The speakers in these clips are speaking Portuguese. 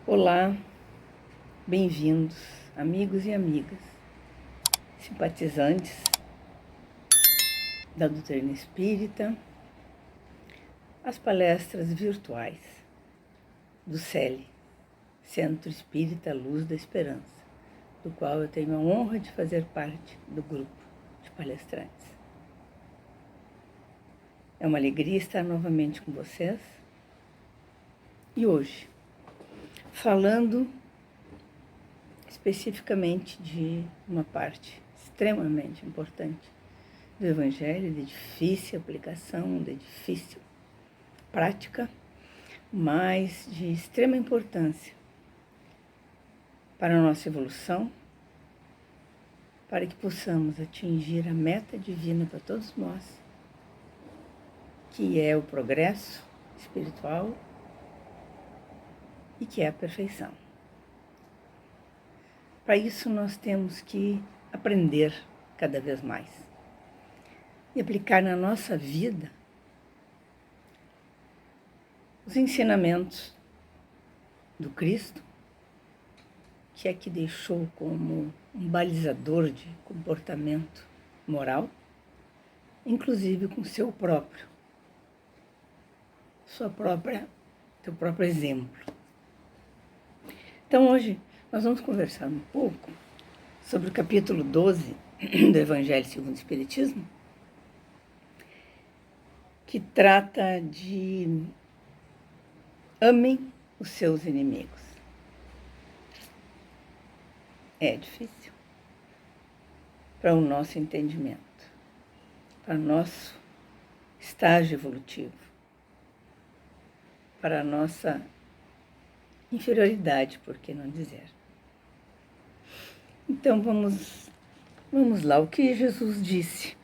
Olá, bem-vindos, amigos e amigas, simpatizantes da doutrina espírita, às palestras virtuais do CELE, Centro Espírita Luz da Esperança, do qual eu tenho a honra de fazer parte do grupo de palestrantes. É uma alegria estar novamente com vocês e hoje, falando especificamente de uma parte extremamente importante do Evangelho, de difícil aplicação, de difícil prática, mas de extrema importância para a nossa evolução, para que possamos atingir a meta divina para todos nós, que é o progresso espiritual e que é a perfeição. Para isso nós temos que aprender cada vez mais e aplicar na nossa vida os ensinamentos do Cristo, que é que deixou como um balizador de comportamento moral, inclusive com seu próprio exemplo. Então hoje nós vamos conversar um pouco sobre o capítulo 12 do Evangelho segundo o Espiritismo, que trata de amem os seus inimigos. É difícil para o nosso entendimento, para o nosso estágio evolutivo, para a nossa inferioridade, por que não dizer. Então vamos lá, o que Jesus disse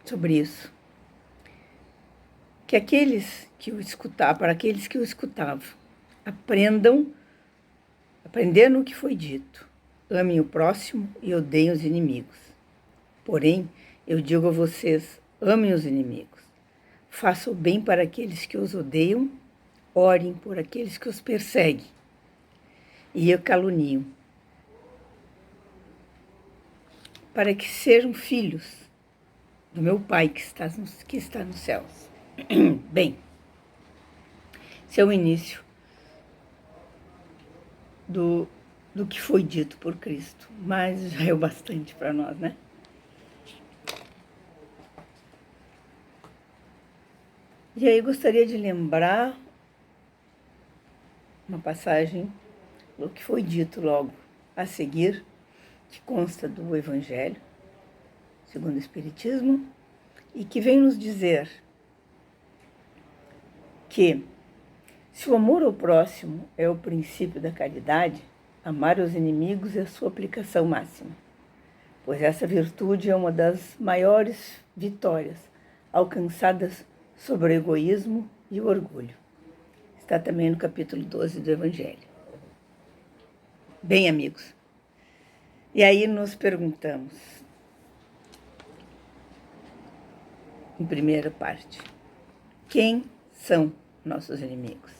sobre isso? Que para aqueles que o escutavam, aprenderam o que foi dito, amem o próximo e odeiem os inimigos. Porém, eu digo a vocês, amem os inimigos, façam o bem para aqueles que os odeiam, orem por aqueles que os perseguem e o caluniam, para que sejam filhos do meu Pai que está nos céus. Bem, esse é o início do que foi dito por Cristo, mas já é o bastante para nós, né? E aí gostaria de lembrar uma passagem do que foi dito logo a seguir, que consta do Evangelho segundo o Espiritismo, e que vem nos dizer que se o amor ao próximo é o princípio da caridade, amar os inimigos é a sua aplicação máxima, pois essa virtude é uma das maiores vitórias alcançadas sobre o egoísmo e o orgulho. Está também no capítulo 12 do Evangelho. Bem, amigos, e aí nos perguntamos, em primeira parte, quem são nossos inimigos?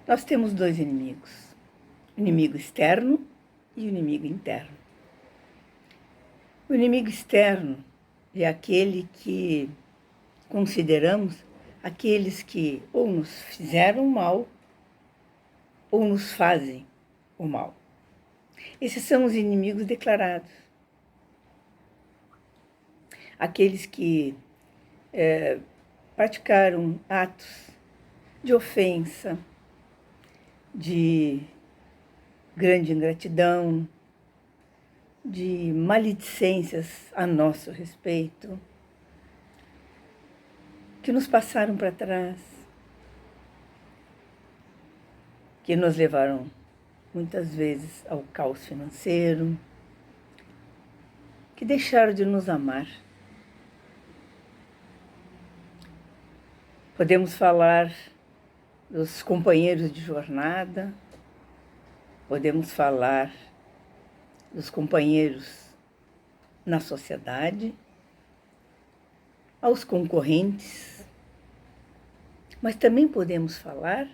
Nós temos dois inimigos, o inimigo externo e o inimigo interno. O inimigo externo é aquele que consideramos aqueles que ou nos fizeram mal ou nos fazem o mal. Esses são os inimigos declarados. Aqueles que praticaram atos de ofensa, de grande ingratidão, de maledicências a nosso respeito, que nos passaram para trás, que nos levaram muitas vezes ao caos financeiro, que deixaram de nos amar. Podemos falar dos companheiros de jornada, podemos falar dos companheiros na sociedade, aos concorrentes, Mas também podemos falar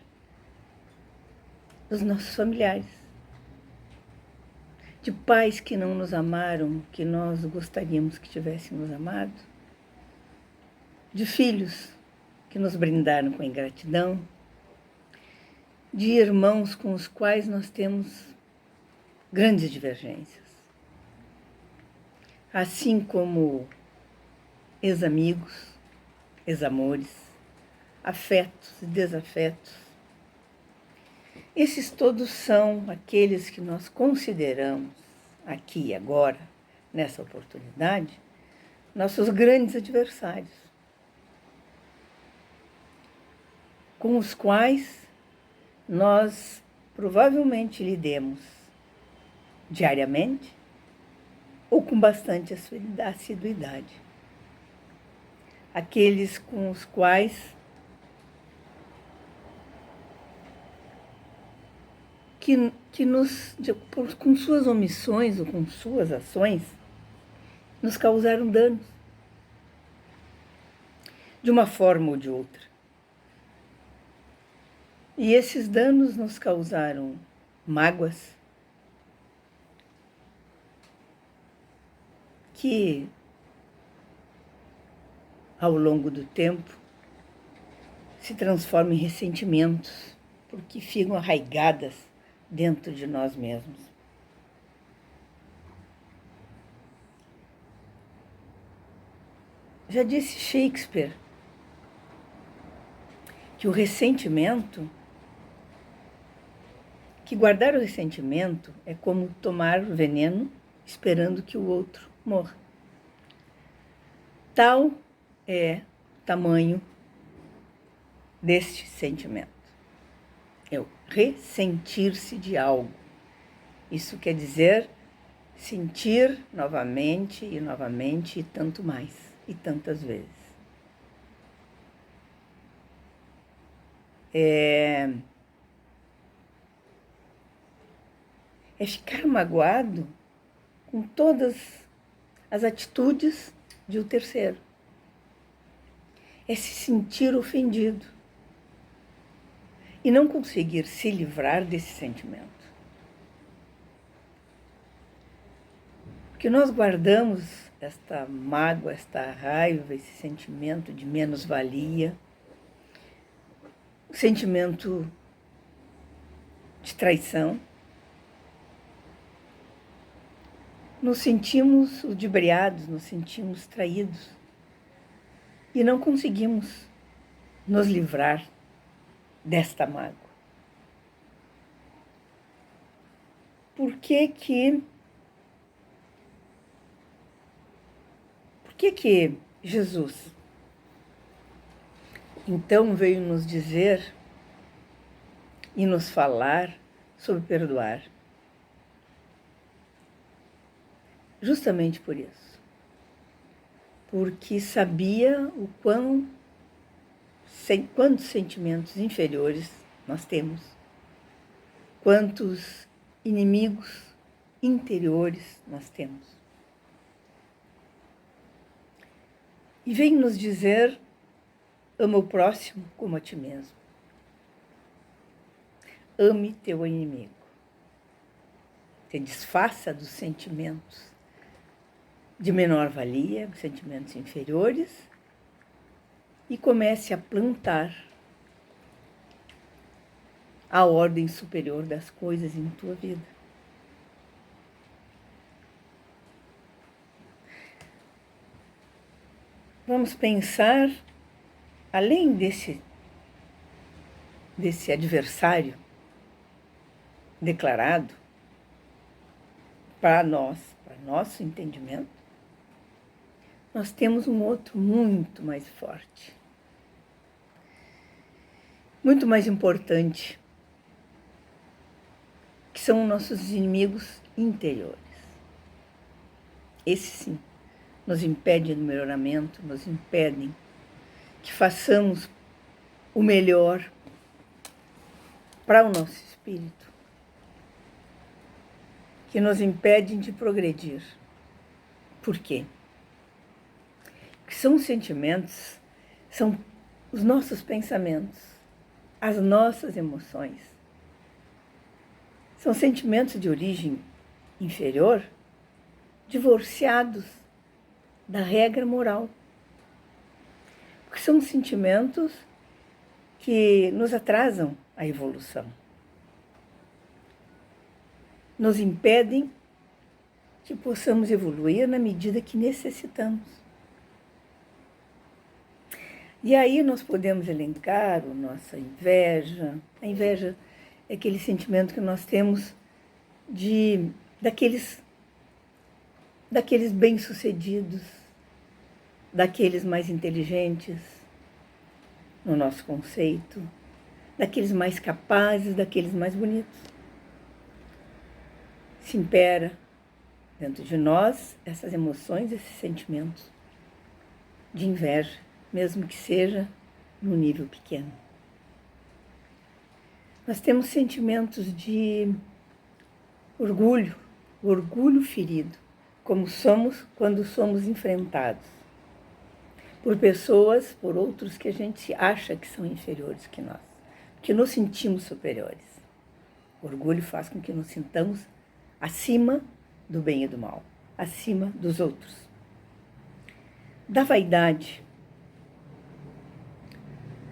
dos nossos familiares, de pais que não nos amaram, que nós gostaríamos que tivessem nos amado, de filhos que nos brindaram com ingratidão, de irmãos com os quais nós temos grandes divergências, assim como ex-amigos, ex-amores, afetos e desafetos. Esses todos são aqueles que nós consideramos, aqui e agora, nessa oportunidade, nossos grandes adversários, com os quais nós provavelmente lidemos diariamente ou com bastante assiduidade. Aqueles com os quais com suas omissões ou com suas ações, nos causaram danos, de uma forma ou de outra. E esses danos nos causaram mágoas que, ao longo do tempo, se transformam em ressentimentos, porque ficam arraigadas dentro de nós mesmos. Já disse Shakespeare que o ressentimento, que guardar o ressentimento é como tomar veneno esperando que o outro morra. Tal é o tamanho deste sentimento. É o ressentir-se de algo. Isso quer dizer sentir novamente e novamente e tanto mais, e tantas vezes. É ficar magoado com todas as atitudes de um terceiro. É se sentir ofendido e não conseguir se livrar desse sentimento. Porque nós guardamos esta mágoa, esta raiva, esse sentimento de menos-valia, o sentimento de traição. Nos sentimos ludibriados, nos sentimos traídos e não conseguimos nos livrar desta mágoa. Por que Jesus, então, veio nos dizer e nos falar sobre perdoar? Justamente por isso. Porque sabia o quantos sentimentos inferiores nós temos, quantos inimigos interiores nós temos. E vem nos dizer: ama o próximo como a ti mesmo. Ame teu inimigo. Te desfaça dos sentimentos de menor valia, sentimentos inferiores, e comece a plantar a ordem superior das coisas em tua vida. Vamos pensar, além desse adversário declarado para nós, para nosso entendimento, nós temos um outro muito mais forte, muito mais importante, que são nossos inimigos interiores. Esses sim nos impedem do melhoramento, nos impedem que façamos o melhor para o nosso espírito, que nos impedem de progredir. Por quê? Porque são sentimentos, são os nossos pensamentos, as nossas emoções, são sentimentos de origem inferior, divorciados da regra moral. Porque são sentimentos que nos atrasam a evolução, nos impedem que possamos evoluir na medida que necessitamos. E aí nós podemos elencar a nossa inveja. A inveja é aquele sentimento que nós temos daqueles bem-sucedidos, daqueles mais inteligentes no nosso conceito, daqueles mais capazes, daqueles mais bonitos. Se impera dentro de nós essas emoções, esses sentimentos de inveja, mesmo que seja num nível pequeno. Nós temos sentimentos de orgulho ferido, como somos quando somos enfrentados por pessoas, por outros que a gente acha que são inferiores que nós, que nos sentimos superiores. O orgulho faz com que nos sintamos acima do bem e do mal, acima dos outros. Da vaidade,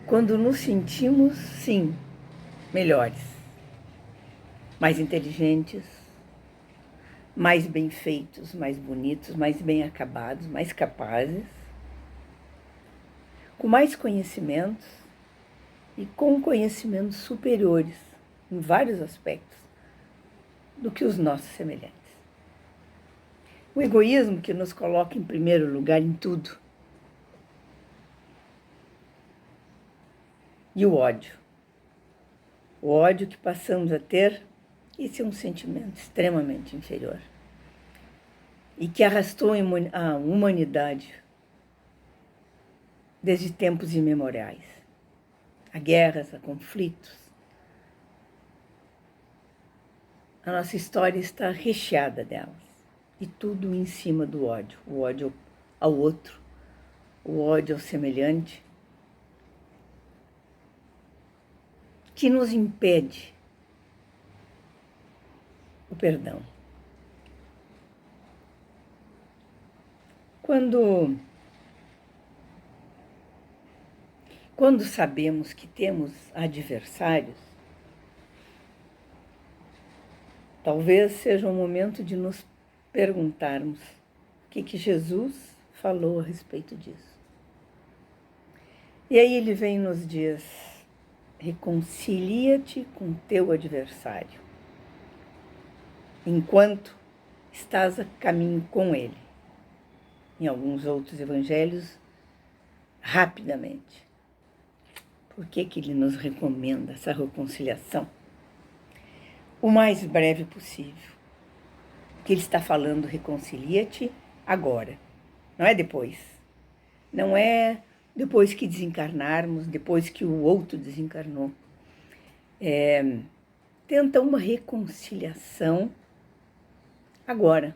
quando nos sentimos, sim, melhores, mais inteligentes, mais bem feitos, mais bonitos, mais bem acabados, mais capazes, com mais conhecimentos e com conhecimentos superiores em vários aspectos do que os nossos semelhantes. O egoísmo que nos coloca em primeiro lugar em tudo. E o ódio. O ódio que passamos a ter, esse é um sentimento extremamente inferior e que arrastou a humanidade desde tempos imemoriais, a guerras, a conflitos. A nossa história está recheada delas, e tudo em cima do ódio, o ódio ao outro, o ódio ao semelhante, que nos impede o perdão. Quando sabemos que temos adversários, talvez seja o momento de nos perguntarmos o que Jesus falou a respeito disso. E aí ele vem e nos diz: reconcilia-te com teu adversário, enquanto estás a caminho com ele. Em alguns outros evangelhos, rapidamente. Por que ele nos recomenda essa reconciliação? O mais breve possível. Que ele está falando, reconcilia-te agora, não é depois. Não é depois que desencarnarmos, depois que o outro desencarnou. Tenta uma reconciliação agora,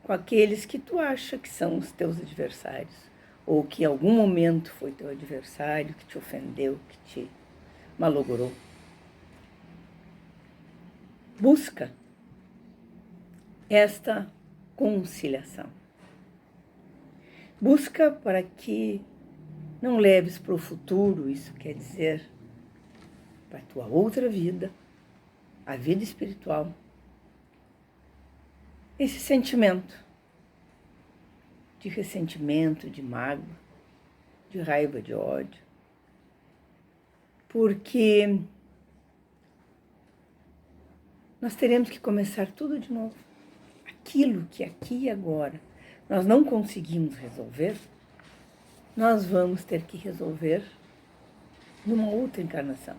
com aqueles que tu acha que são os teus adversários, ou que em algum momento foi teu adversário, que te ofendeu, que te malogrou. Busca esta conciliação. Busca para que não leves para o futuro, isso quer dizer para a tua outra vida, a vida espiritual, esse sentimento de ressentimento, de mágoa, de raiva, de ódio. Porque nós teremos que começar tudo de novo. Aquilo que aqui e agora nós não conseguimos resolver, nós vamos ter que resolver numa outra encarnação.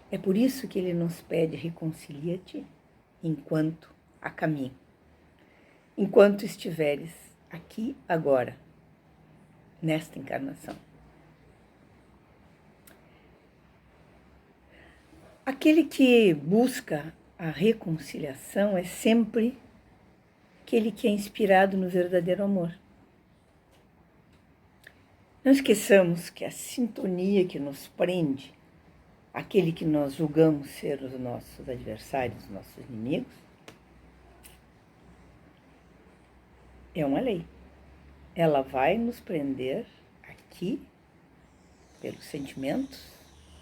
É por isso que ele nos pede: reconcilia-te enquanto há caminho. Enquanto estiveres aqui agora, nesta encarnação. Aquele que busca a reconciliação é sempre aquele que é inspirado no verdadeiro amor. Não esqueçamos que a sintonia que nos prende, aquele que nós julgamos ser os nossos adversários, os nossos inimigos, é uma lei. Ela vai nos prender aqui pelos sentimentos,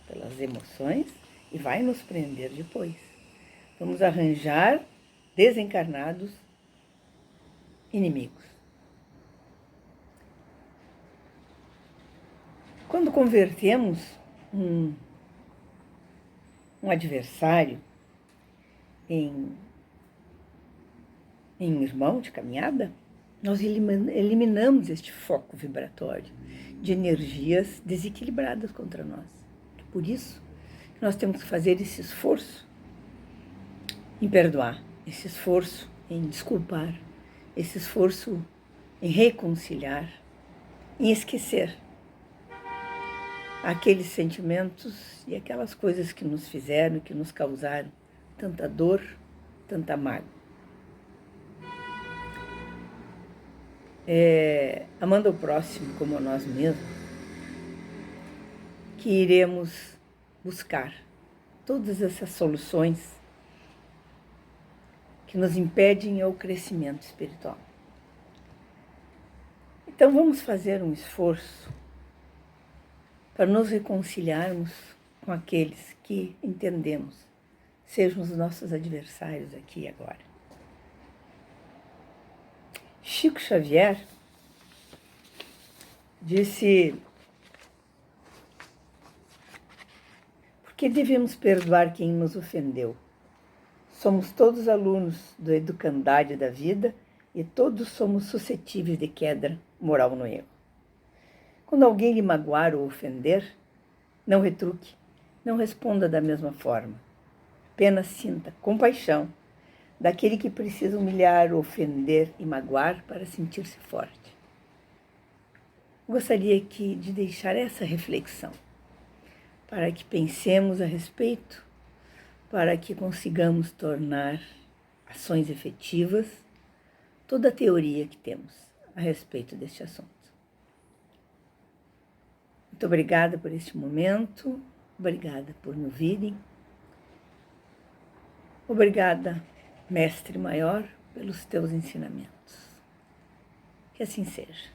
pelas emoções e vai nos prender depois. Vamos arranjar desencarnados inimigos. Quando convertemos um adversário em irmão de caminhada, nós eliminamos este foco vibratório de energias desequilibradas contra nós. É por isso que nós temos que fazer esse esforço em perdoar, esse esforço em desculpar, esse esforço em reconciliar, em esquecer aqueles sentimentos e aquelas coisas que nos fizeram, que nos causaram tanta dor, tanta mágoa. Amando o próximo como a nós mesmos, que iremos buscar todas essas soluções que nos impedem o crescimento espiritual. Então vamos fazer um esforço para nos reconciliarmos com aqueles que entendemos sejam os nossos adversários aqui e agora. Chico Xavier disse: por que devemos perdoar quem nos ofendeu? Somos todos alunos do educandário da vida e todos somos suscetíveis de queda moral no erro. Quando alguém lhe magoar ou ofender, não retruque, não responda da mesma forma. Apenas sinta compaixão daquele que precisa humilhar, ofender e magoar para sentir-se forte. Gostaria aqui de deixar essa reflexão, para que pensemos a respeito, para que consigamos tornar ações efetivas toda a teoria que temos a respeito deste assunto. Muito obrigada por este momento, obrigada por me ouvirem, obrigada, Mestre Maior, pelos teus ensinamentos. Que assim seja.